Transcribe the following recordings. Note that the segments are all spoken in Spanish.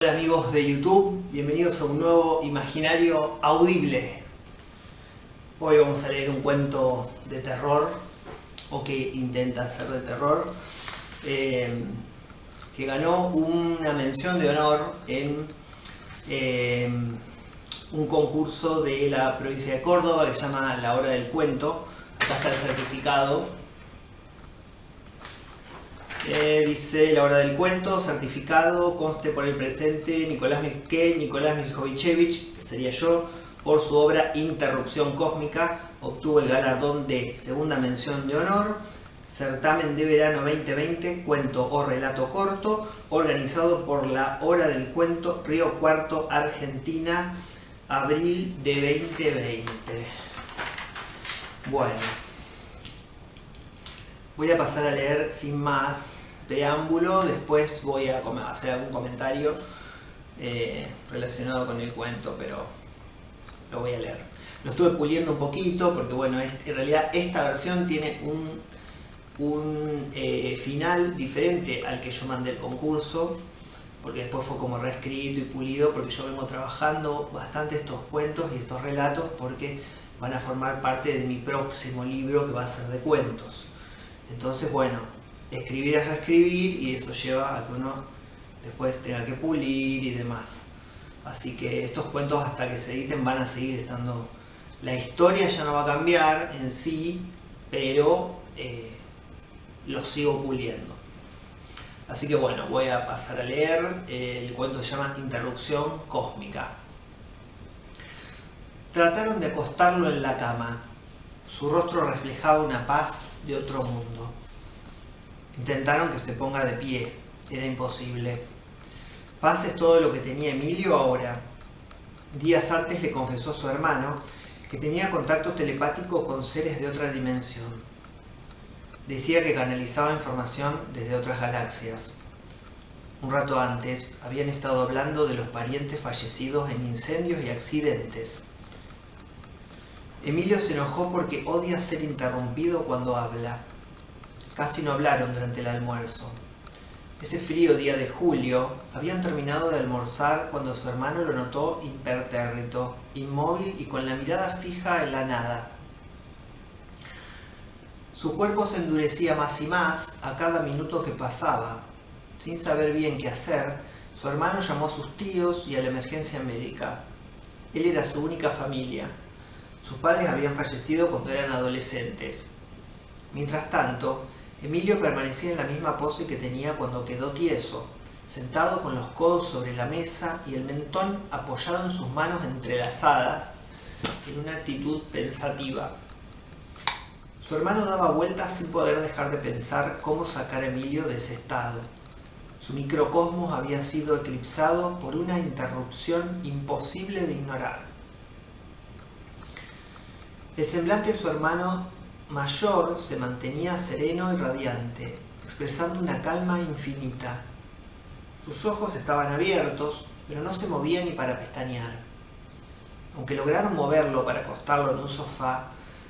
Hola amigos de YouTube, bienvenidos a un nuevo imaginario audible. Hoy vamos a leer un cuento de terror, o que intenta ser de terror, que ganó una mención de honor en un concurso de la provincia de Córdoba que se llama La Hora del Cuento. Acá está el certificado. Dice La Hora del Cuento, certificado, conste por el presente Nicolás Miljovicevich, que sería yo, por su obra Interrupción Cósmica. Obtuvo el galardón de segunda mención de honor, certamen de verano 2020, cuento o relato corto, organizado por La Hora del Cuento, Río Cuarto, Argentina, abril de 2020. Bueno, voy a pasar a leer sin más preámbulo, después voy a hacer algún comentario relacionado con el cuento, pero lo voy a leer. Lo estuve puliendo un poquito porque bueno, en realidad esta versión tiene un final diferente al que yo mandé el concurso, porque después fue como reescrito y pulido, porque yo vengo trabajando bastante estos cuentos y estos relatos porque van a formar parte de mi próximo libro, que va a ser de cuentos. Entonces, bueno, escribir es reescribir y eso lleva a que uno después tenga que pulir y demás. Así que estos cuentos, hasta que se editen, van a seguir estando. La historia ya no va a cambiar en sí, pero los sigo puliendo. Así que bueno, voy a pasar a leer. El cuento se llama Interrupción Cósmica. Trataron de acostarlo en la cama. Su rostro reflejaba una paz de otro mundo. Intentaron que se ponga de pie. Era imposible. Paz es todo lo que tenía Emilio ahora. Días antes le confesó a su hermano que tenía contacto telepático con seres de otra dimensión. Decía que canalizaba información desde otras galaxias. Un rato antes habían estado hablando de los parientes fallecidos en incendios y accidentes. Emilio se enojó porque odia ser interrumpido cuando habla. Casi no hablaron durante el almuerzo. Ese frío día de julio, habían terminado de almorzar cuando su hermano lo notó impertérrito, inmóvil y con la mirada fija en la nada. Su cuerpo se endurecía más y más a cada minuto que pasaba. Sin saber bien qué hacer, su hermano llamó a sus tíos y a la emergencia médica. Él era su única familia. Sus padres habían fallecido cuando eran adolescentes. Mientras tanto, Emilio permanecía en la misma pose que tenía cuando quedó tieso, sentado con los codos sobre la mesa y el mentón apoyado en sus manos entrelazadas, en una actitud pensativa. Su hermano daba vueltas sin poder dejar de pensar cómo sacar a Emilio de ese estado. Su microcosmos había sido eclipsado por una interrupción imposible de ignorar. El semblante de su hermano mayor se mantenía sereno y radiante, expresando una calma infinita. Sus ojos estaban abiertos, pero no se movía ni para pestañear. Aunque lograron moverlo para acostarlo en un sofá,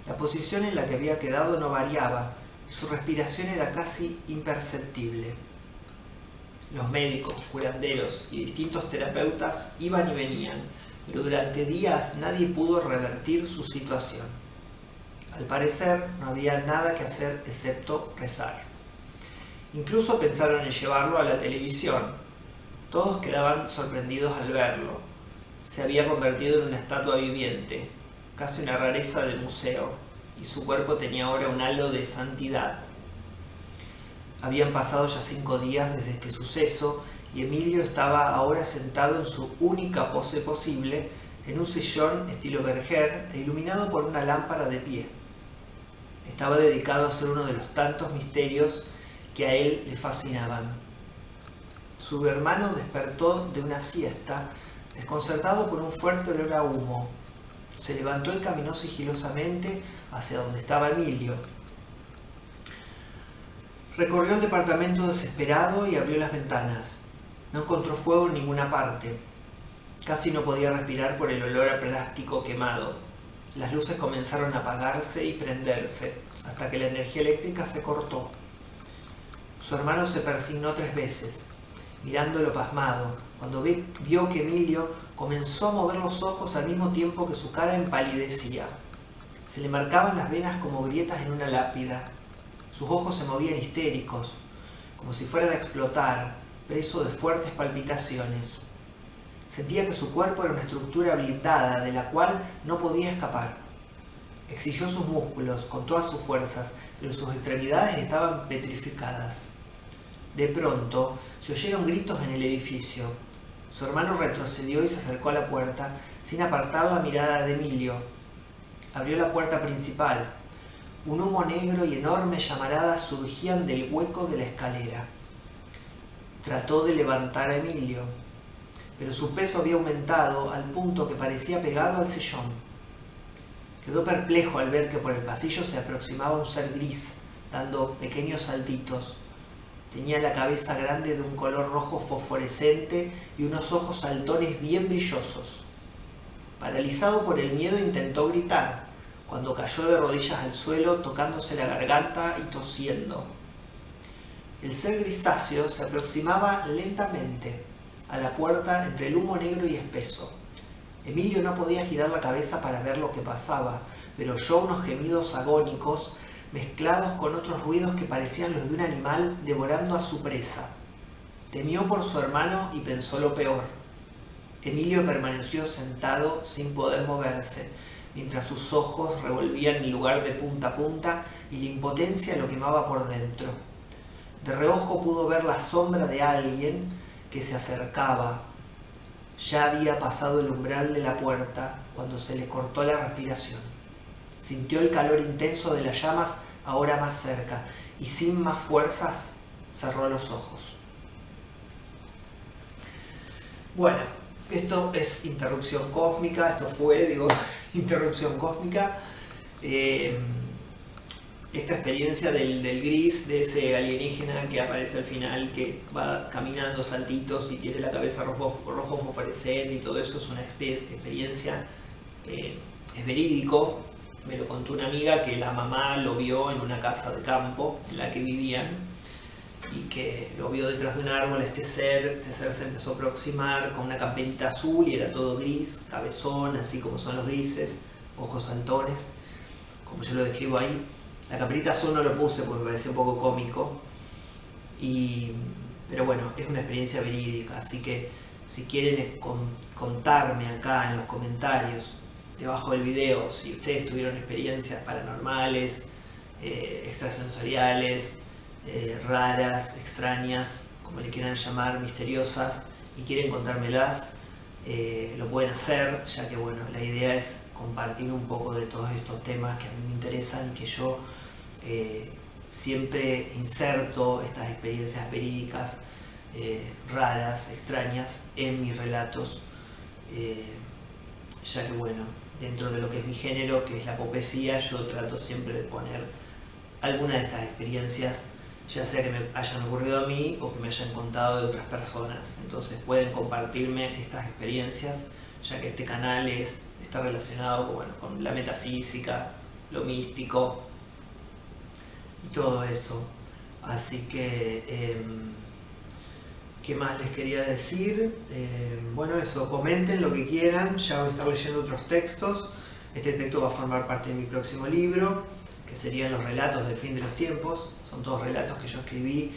la posición en la que había quedado no variaba y su respiración era casi imperceptible. Los médicos, curanderos y distintos terapeutas iban y venían, pero durante días nadie pudo revertir su situación. Al parecer, no había nada que hacer excepto rezar. Incluso pensaron en llevarlo a la televisión. Todos quedaban sorprendidos al verlo. Se había convertido en una estatua viviente, casi una rareza de museo, y su cuerpo tenía ahora un halo de santidad. Habían pasado ya 5 días desde este suceso, y Emilio estaba ahora sentado en su única pose posible, en un sillón estilo Berger e iluminado por una lámpara de pie. Estaba dedicado a ser uno de los tantos misterios que a él le fascinaban. Su hermano despertó de una siesta, desconcertado por un fuerte olor a humo. Se levantó y caminó sigilosamente hacia donde estaba Emilio. Recorrió el departamento desesperado y abrió las ventanas. No encontró fuego en ninguna parte. Casi no podía respirar por el olor a plástico quemado. Las luces comenzaron a apagarse y prenderse, hasta que la energía eléctrica se cortó. Su hermano se persignó 3 veces. mirándolo pasmado, cuando vio que Emilio comenzó a mover los ojos al mismo tiempo que su cara empalidecía. Se le marcaban las venas como grietas en una lápida. Sus ojos se movían histéricos, como si fueran a explotar, preso de fuertes palpitaciones. Sentía que su cuerpo era una estructura blindada de la cual no podía escapar. Exigió sus músculos con todas sus fuerzas, pero sus extremidades estaban petrificadas. De pronto se oyeron gritos en el edificio. Su hermano retrocedió y se acercó a la puerta sin apartar la mirada de Emilio. Abrió la puerta principal. Un humo negro y enormes llamaradas surgían del hueco de la escalera. Trató de levantar a Emilio, pero su peso había aumentado al punto que parecía pegado al sillón. Quedó perplejo al ver que por el pasillo se aproximaba un ser gris, dando pequeños saltitos. Tenía la cabeza grande de un color rojo fosforescente y unos ojos saltones bien brillosos. Paralizado por el miedo, intentó gritar, cuando cayó de rodillas al suelo, tocándose la garganta y tosiendo. El ser grisáceo se aproximaba lentamente a la puerta entre el humo negro y espeso. Emilio no podía girar la cabeza para ver lo que pasaba, pero oyó unos gemidos agónicos mezclados con otros ruidos que parecían los de un animal devorando a su presa. Temió por su hermano y pensó lo peor. Emilio permaneció sentado sin poder moverse, mientras sus ojos revolvían el lugar de punta a punta y la impotencia lo quemaba por dentro. De reojo pudo ver la sombra de alguien que se acercaba. Ya había pasado el umbral de la puerta cuando se le cortó la respiración. Sintió el calor intenso de las llamas ahora más cerca y sin más fuerzas cerró los ojos. Bueno, esto es interrupción cósmica, interrupción cósmica. Esta experiencia del gris, de ese alienígena que aparece al final, que va caminando saltitos y tiene la cabeza rojo fosforescente y todo eso, es una experiencia, es verídico. Me lo contó una amiga que la mamá lo vio en una casa de campo en la que vivían y que lo vio detrás de un árbol. Este ser se empezó a aproximar con una camperita azul y era todo gris, cabezón, así como son los grises, ojos saltones, como yo lo describo ahí. La camperita azul no lo puse porque me parecía un poco cómico, pero bueno, es una experiencia verídica, así que si quieren contarme acá en los comentarios debajo del video si ustedes tuvieron experiencias paranormales, extrasensoriales, raras, extrañas, como le quieran llamar, misteriosas, y quieren contármelas, lo pueden hacer, ya que bueno, la idea es compartir un poco de todos estos temas que a mí me interesan y que yo siempre inserto estas experiencias verídicas, raras, extrañas, en mis relatos, ya que bueno, dentro de lo que es mi género, que es la apopecia, yo trato siempre de poner alguna de estas experiencias, ya sea que me hayan ocurrido a mí o que me hayan contado de otras personas. Entonces pueden compartirme estas experiencias, ya que este canal está relacionado con la metafísica, lo místico y todo eso. Así que, ¿qué más les quería decir? Bueno, eso, comenten lo que quieran, ya voy a estar leyendo otros textos. Este texto va a formar parte de mi próximo libro, que serían los relatos del fin de los tiempos. Son todos relatos que yo escribí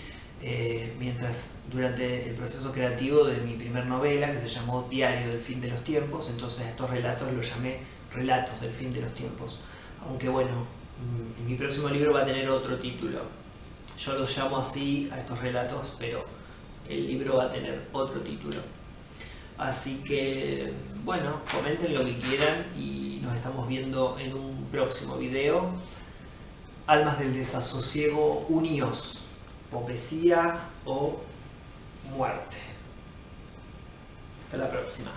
durante el proceso creativo de mi primer novela, que se llamó Diario del fin de los tiempos. Entonces a estos relatos los llamé Relatos del fin de los tiempos. Aunque bueno, en mi próximo libro va a tener otro título. Yo los llamo así a estos relatos, pero el libro va a tener otro título. Así que, bueno, comenten lo que quieran y nos estamos viendo en un próximo video. Almas del desasosiego, uníos, apopecia o muerte. Hasta la próxima.